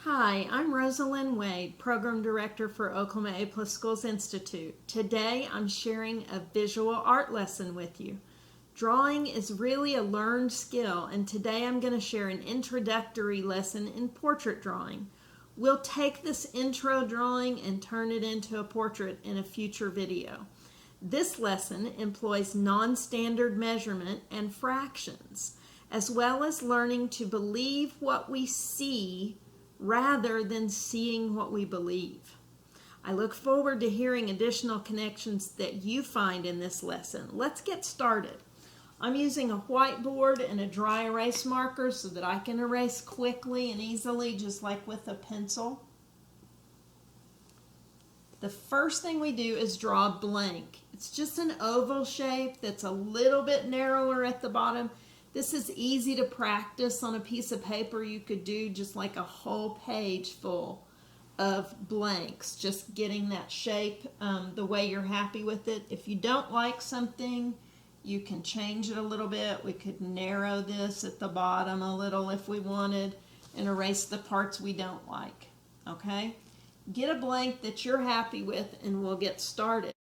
Hi, I'm Rosalind Wade, Program Director for Oklahoma A+ Schools Institute. Today I'm sharing a visual art lesson with you. Drawing is really a learned skill, and today I'm going to share an introductory lesson in portrait drawing. We'll take this intro drawing and turn it into a portrait in a future video. This lesson employs non-standard measurement and fractions, as well as learning to believe what we see rather than seeing what we believe. I look forward to hearing additional connections that you find in this lesson. Let's get started. I'm using a whiteboard and a dry erase marker so that I can erase quickly and easily, just like with a pencil. The first thing we do is draw a blank. It's just an oval shape that's a little bit narrower at the bottom. This is easy to practice on a piece of paper. You could do just like a whole page full of blanks, just getting that shape the way you're happy with it. If you don't like something, you can change it a little bit. We could narrow this at the bottom a little if we wanted and erase the parts we don't like. Okay? Get a blank that you're happy with and we'll get started.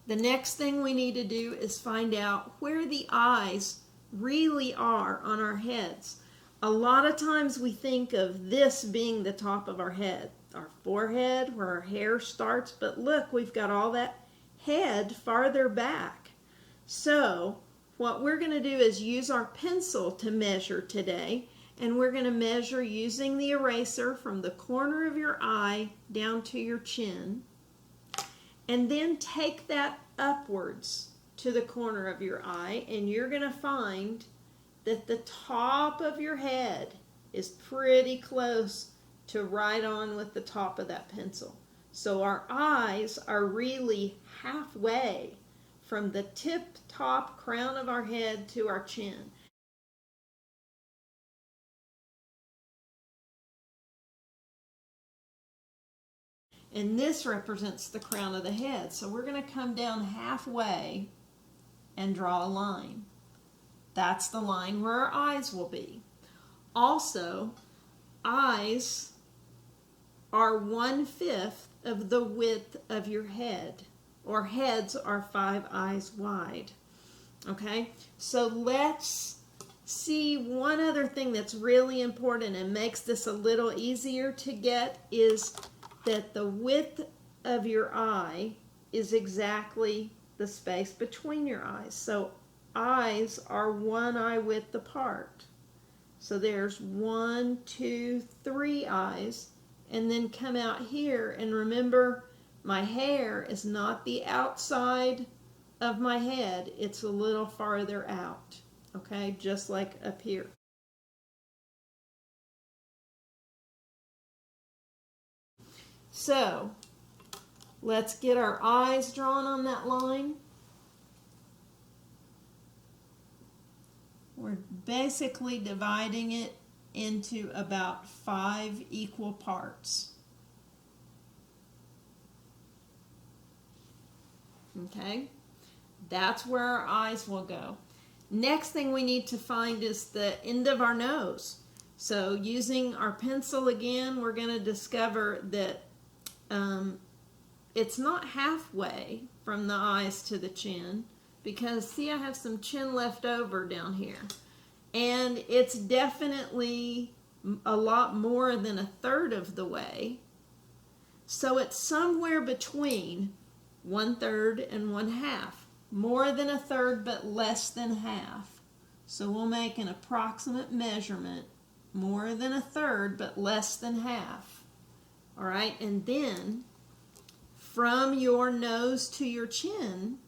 The next thing we need to do is find out where the eyes really are on our heads. A lot of times we think of this being the top of our head, our forehead, where our hair starts, but look, we've got all that head farther back. So what we're going to do is use our pencil to measure today, and we're going to measure using the eraser from the corner of your eye down to your chin. And then take that upwards to the corner of your eye, and you're going to find that the top of your head is pretty close to right on with the top of that pencil. So our eyes are really halfway from the tip-top crown of our head to our chin. And this represents the crown of the head. So we're going to come down halfway and draw a line. That's the line where our eyes will be. Also, eyes are 1/5 of the width of your head, or heads are 5 eyes wide. Okay, so let's see one other thing that's really important and makes this a little easier to get is that the width of your eye is exactly the space between your eyes. So eyes are 1 eye width apart. So there's 1, 2, 3 eyes, and then come out here, and remember my hair is not the outside of my head, it's a little farther out, okay, just like up here. So let's get our eyes drawn on that line. We're basically dividing it into about 5 equal parts. Okay, that's where our eyes will go. Next thing we need to find is the end of our nose. So using our pencil again, we're going to discover that it's not halfway from the eyes to the chin, because see, I have some chin left over down here, and it's definitely a lot more than 1/3 of the way. So it's somewhere between 1/3 and 1/2, more than 1/3 but less than half. So we'll make an approximate measurement, more than 1/3 but less than half. All right, and then from your nose to your chin,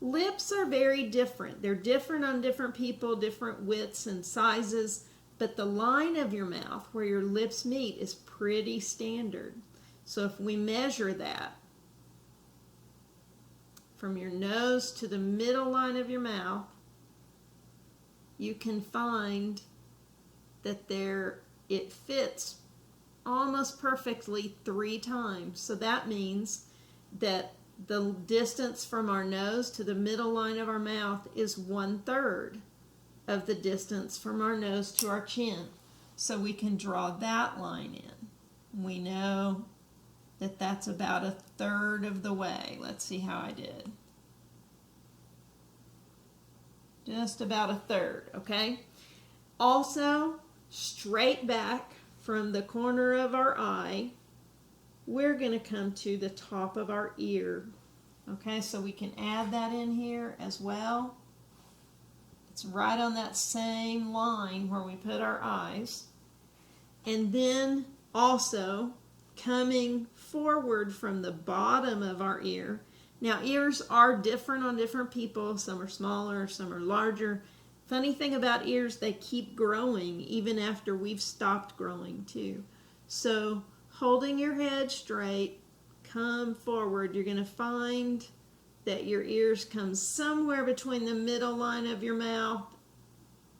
lips are very different. They're different on different people, different widths and sizes, but the line of your mouth where your lips meet is pretty standard. So if we measure that from your nose to the middle line of your mouth, you can find that it fits almost perfectly 3 times. So that means that the distance from our nose to the middle line of our mouth is 1/3 of the distance from our nose to our chin. So we can draw that line in. We know that that's about 1/3 of the way. Let's see how I did. Just about 1/3, okay? Also, straight back from the corner of our eye, we're going to come to the top of our ear. Okay, so we can add that in here as well. It's right on that same line where we put our eyes. And then also coming forward from the bottom of our ear. Now, ears are different on different people. Some are smaller, some are larger. Funny thing about ears, they keep growing even after we've stopped growing too. So holding your head straight, come forward. You're going to find that your ears come somewhere between the middle line of your mouth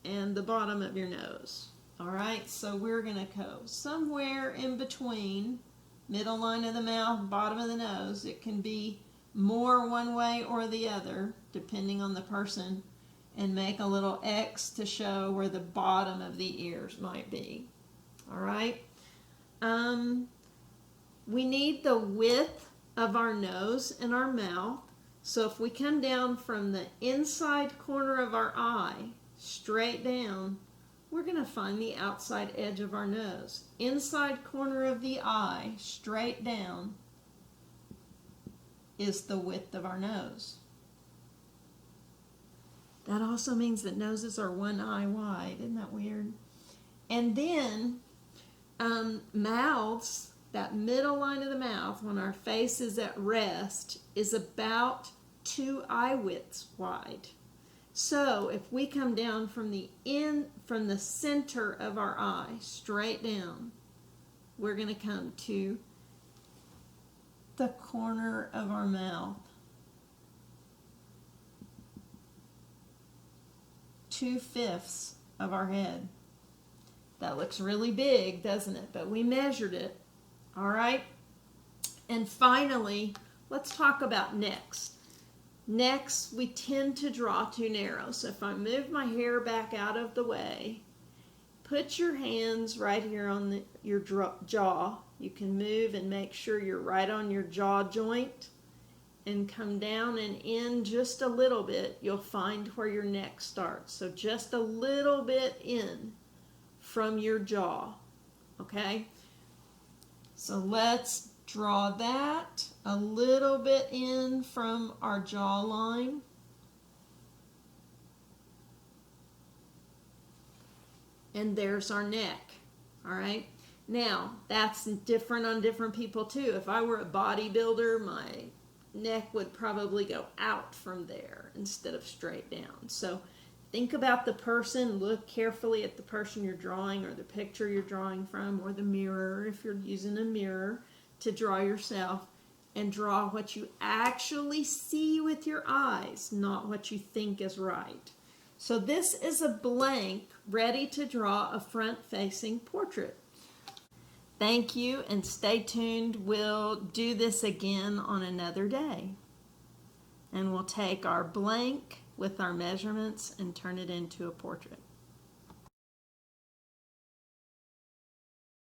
and the bottom of your nose. All right, so we're going to go somewhere in between, middle line of the mouth, bottom of the nose. It can be more one way or the other, depending on the person, and make a little X to show where the bottom of the ears might be. All right. We need the width of our nose and our mouth. So if we come down from the inside corner of our eye, straight down, we're going to find the outside edge of our nose. Inside corner of the eye, straight down, is the width of our nose. That also means that noses are one eye wide. Isn't that weird? And then mouths, that middle line of the mouth, when our face is at rest, is about 2 eye widths wide. So if we come down from the center of our eye, straight down, we're going to come to the corner of our mouth. 2/5 of our head. That looks really big, doesn't it? But we measured it. All right. And finally, let's talk about necks. Necks, we tend to draw too narrow. So if I move my hair back out of the way, put your hands right here on your jaw. You can move and make sure you're right on your jaw joint, and come down and in just a little bit. You'll find where your neck starts. So just a little bit in from your jaw. Okay? So let's draw that a little bit in from our jawline. And there's our neck. All right? Now, that's different on different people too. If I were a bodybuilder, my neck would probably go out from there instead of straight down. So think about the person, look carefully at the person you're drawing or the picture you're drawing from, or the mirror if you're using a mirror to draw yourself, and draw what you actually see with your eyes, not what you think is right. So this is a blank ready to draw a front-facing portrait. Thank you, and stay tuned. We'll do this again on another day. And we'll take our blank with our measurements and turn it into a portrait.